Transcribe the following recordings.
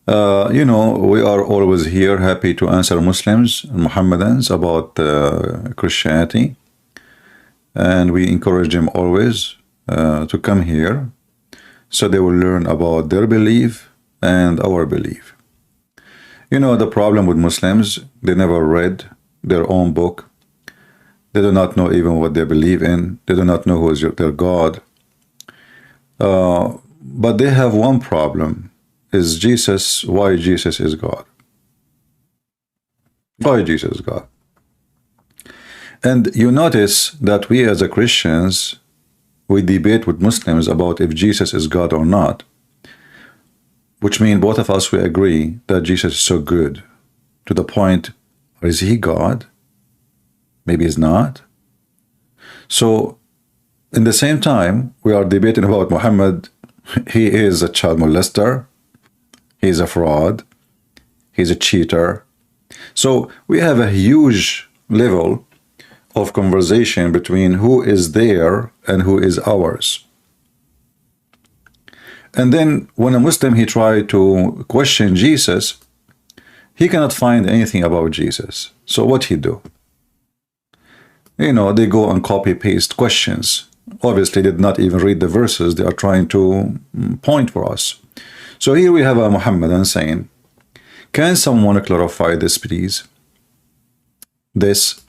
We are always here happy to answer Muslims and Mohammedans about Christianity, and we encourage them always to come here so they will learn about their belief and our belief. The problem with Muslims, they never read their own book. They do not know even what they believe in. They do not know who is their God. But they have one problem. Is Jesus, why Jesus is God? Why Jesus is God? And you notice that we as a Christians, we debate with Muslims about if Jesus is God or not, which means both of us, we agree that Jesus is so good to the point, is he God? Maybe he's not. So in the same time, we are debating about Muhammad. He is a child molester. He's a fraud. He's a cheater. So we have a huge level of conversation between who is there and who is ours. And then when a Muslim, he tried to question Jesus, he cannot find anything about Jesus. So what he do? They go and copy-paste questions. Obviously, they did not even read the verses they are trying to point for us. So here we have a Muhammadan saying, can someone clarify this, please? This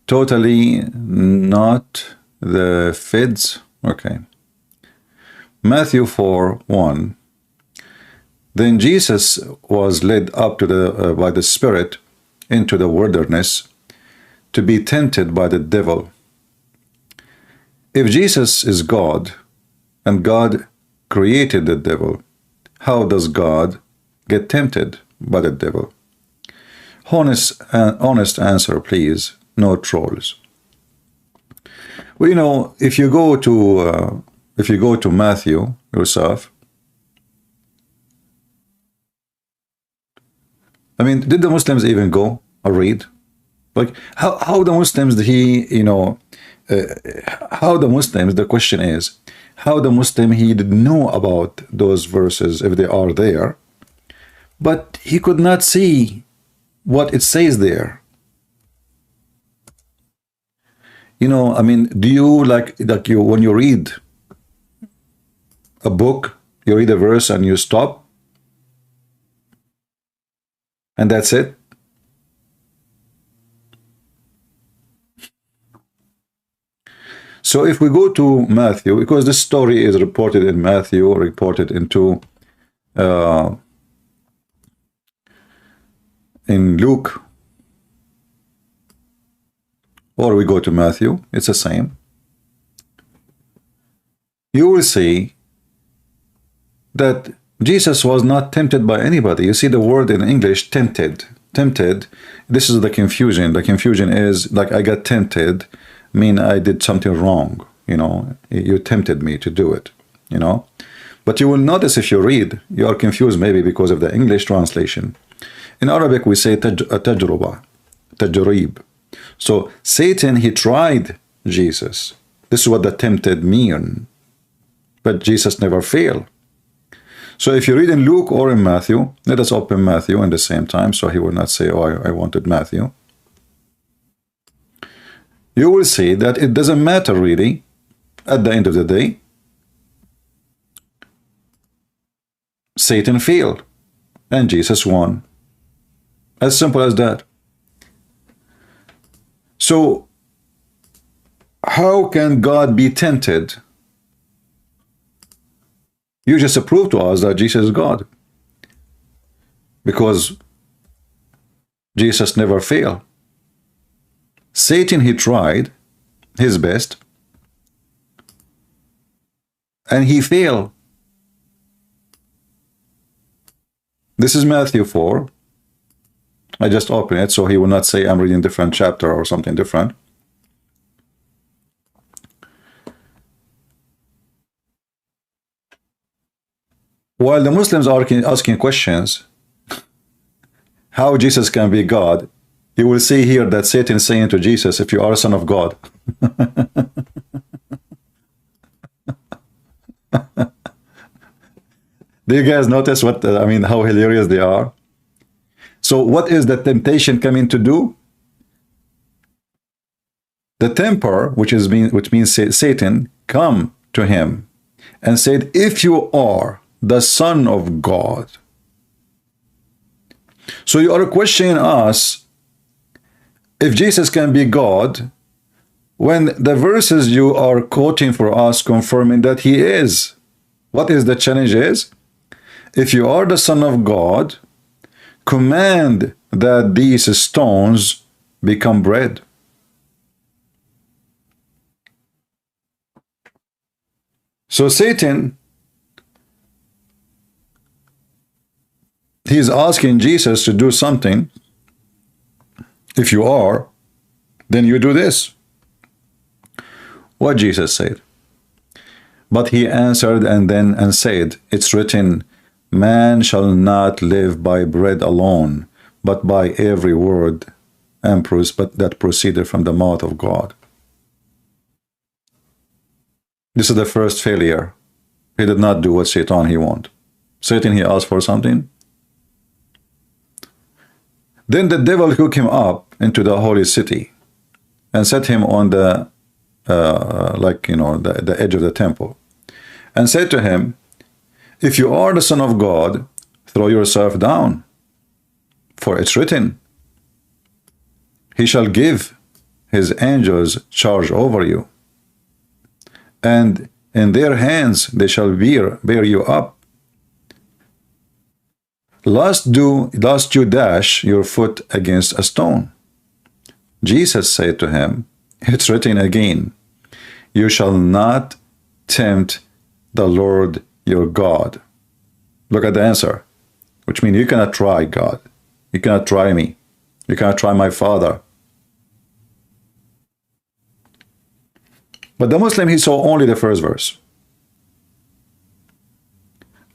totally not the feds. Okay. Matthew 4:1. Then Jesus was led up to by the Spirit into the wilderness to be tempted by the devil. If Jesus is God and God created the devil, how does God get tempted by the devil? Honest answer, please. No trolls. Well, if you go to Matthew yourself, did the Muslims even go or read? Like how the Muslims how the Muslims, the question is, how the Muslim, he didn't know about those verses if they are there, but he could not see what it says there. Do you like you when you read a book, you read a verse and you stop and that's it? So if we go to Matthew, because this story is reported in Matthew, reported into in Luke, or we go to Matthew, it's the same. You will see that Jesus was not tempted by anybody. You see the word in English, tempted. Tempted, this is the confusion. The confusion is like I got tempted, mean I did something wrong, you tempted me to do it, But you will notice if you read, you are confused maybe because of the English translation. In Arabic, we say tajruba, tajrib. So Satan, he tried Jesus. This is what the tempted mean. But Jesus never failed. So if you read in Luke or in Matthew, let us open Matthew at the same time, so he will not say, oh, I wanted Matthew. You will see that it doesn't matter really, at the end of the day. Satan failed, and Jesus won. As simple as that. So, how can God be tempted? You just prove to us that Jesus is God. Because Jesus never failed. Satan, he tried his best and he failed. This is Matthew 4. I just open it so he will not say I'm reading different chapter or something different. While the Muslims are asking questions, how Jesus can be God, you will see here that Satan is saying to Jesus, if you are a son of God. Do you guys notice what, I mean, how hilarious they are? So what is the temptation coming to do? The tempter, which means Satan, come to him and said, if you are the Son of God. So you are questioning us if Jesus can be God, when the verses you are quoting for us confirming that he is. What is the challenge is? If you are the Son of God, command that these stones become bread. So Satan, he's asking Jesus to do something. If you are, then you do this. What Jesus said. But he answered and said, it's written, man shall not live by bread alone, but by every word that proceeded from the mouth of God. This is the first failure. He did not do what Satan he wanted. Satan, he asked for something. Then the devil took him up into the holy city and set him on the the edge of the temple, and said to him, if you are the Son of God, throw yourself down, for it's written, he shall give his angels charge over you, and in their hands they shall bear you up, lest you dash your foot against a stone. Jesus said to him, it's written again, you shall not tempt the Lord your God. Look at the answer, which means you cannot try God. You cannot try me. You cannot try my Father. But the Muslim, he saw only the first verse.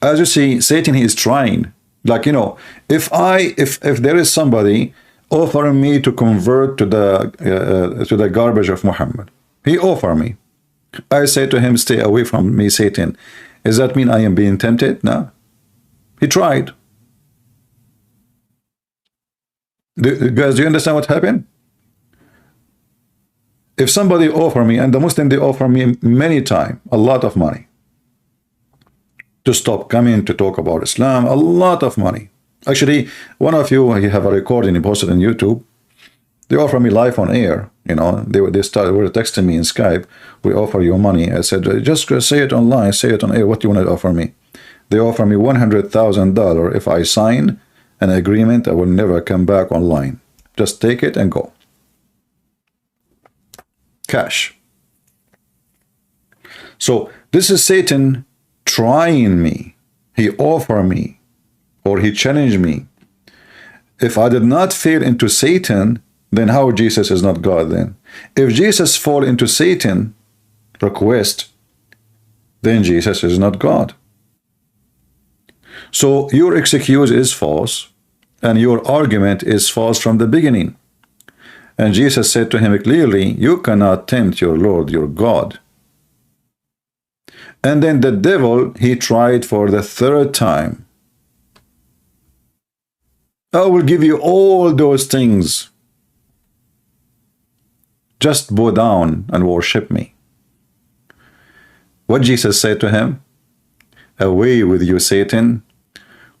As you see, Satan, he is trying. Like, if there is somebody offering me to convert to the garbage of Muhammad, he offered me. I say to him, stay away from me, Satan. Does that mean I am being tempted? No. He tried. Guys, do you understand what happened? If somebody offer me, and the Muslim, they offer me many times, a lot of money, to stop coming to talk about Islam, a lot of money. Actually, one of you have a recording he posted on YouTube. They offer me live on air. They were texting me in Skype. We offer you money. I said, just say it online, say it on air. What do you want to offer me? They offer me $100,000 if I sign an agreement. I will never come back online. Just take it and go. Cash. So this is Satan trying me. He offered me, or he challenged me. If I did not fall into Satan, then how Jesus is not God then? If Jesus fall into Satan request, then Jesus is not God. So your excuse is false, and your argument is false from the beginning. And Jesus said to him clearly, you cannot tempt your Lord, your God. And then the devil, he tried for the third time. I will give you all those things. Just bow down and worship me. What Jesus said to him? Away with you, Satan,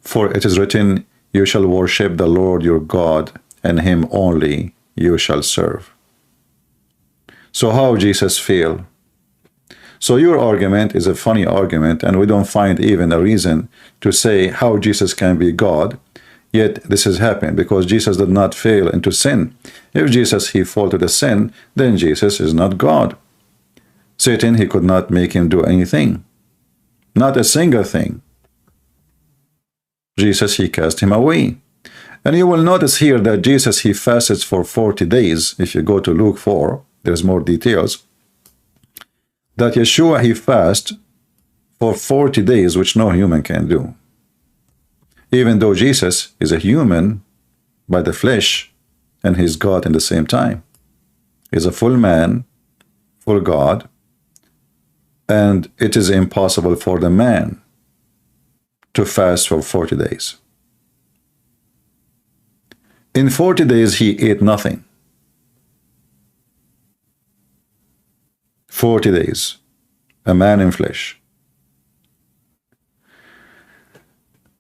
for it is written, you shall worship the Lord your God, and him only you shall serve. So how Jesus failed? So your argument is a funny argument, and we don't find even a reason to say how Jesus can be God. Yet this has happened because Jesus did not fail into sin. If Jesus, he fall to the sin, then Jesus is not God. Satan, he could not make him do anything. Not a single thing. Jesus, he cast him away. And you will notice here that Jesus, he fasted for 40 days. If you go to Luke 4, there's more details. That Yeshua, he fasted for 40 days, which no human can do. Even though Jesus is a human by the flesh, and he's God in the same time. He's a full man, full God, and it is impossible for the man to fast for 40 days. In 40 days, he ate nothing. 40 days. A man in flesh.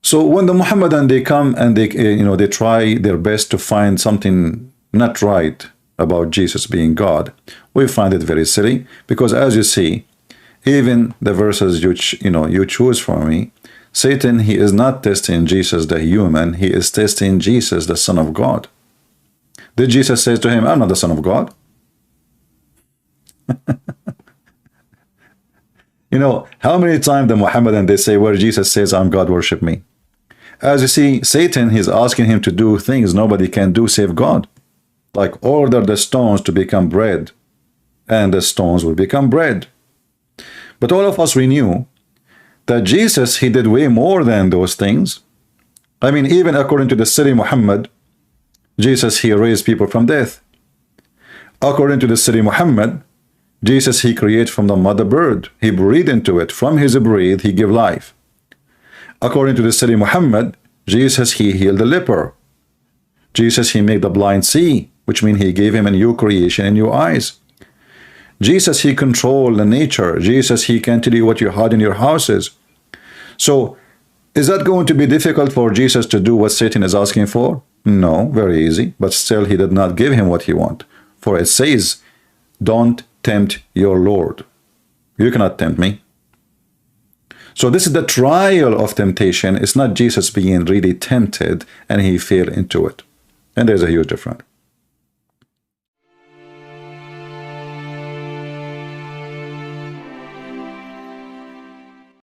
So when the Muhammadan, they come and they try their best to find something not right about Jesus being God, we find it very silly, because as you see, even the verses you choose for me, Satan, he is not testing Jesus the human, he is testing Jesus the Son of God. Did Jesus say to him, I'm not the Son of God? How many times the Muhammadan, they say where Jesus says, I'm God, worship me. As you see, Satan, he's asking him to do things nobody can do save God. Like order the stones to become bread, and the stones will become bread. But all of us, we knew that Jesus, he did way more than those things. I mean, even according to the City Muhammad, Jesus, he raised people from death. According to the City Muhammad, Jesus, he created from the mother bird. He breathed into it. From his breath, he gave life. According to the City Muhammad, Jesus, he healed the leper. Jesus, he made the blind see, which means he gave him a new creation and new eyes. Jesus, he controlled the nature. Jesus, he can tell you what you hide in your houses. So, is that going to be difficult for Jesus to do what Satan is asking for? No, very easy. But still, he did not give him what he wanted. For it says, don't tempt your Lord. You cannot tempt me. So this is the trial of temptation. It's not Jesus being really tempted and he fell into it. And there's a huge difference.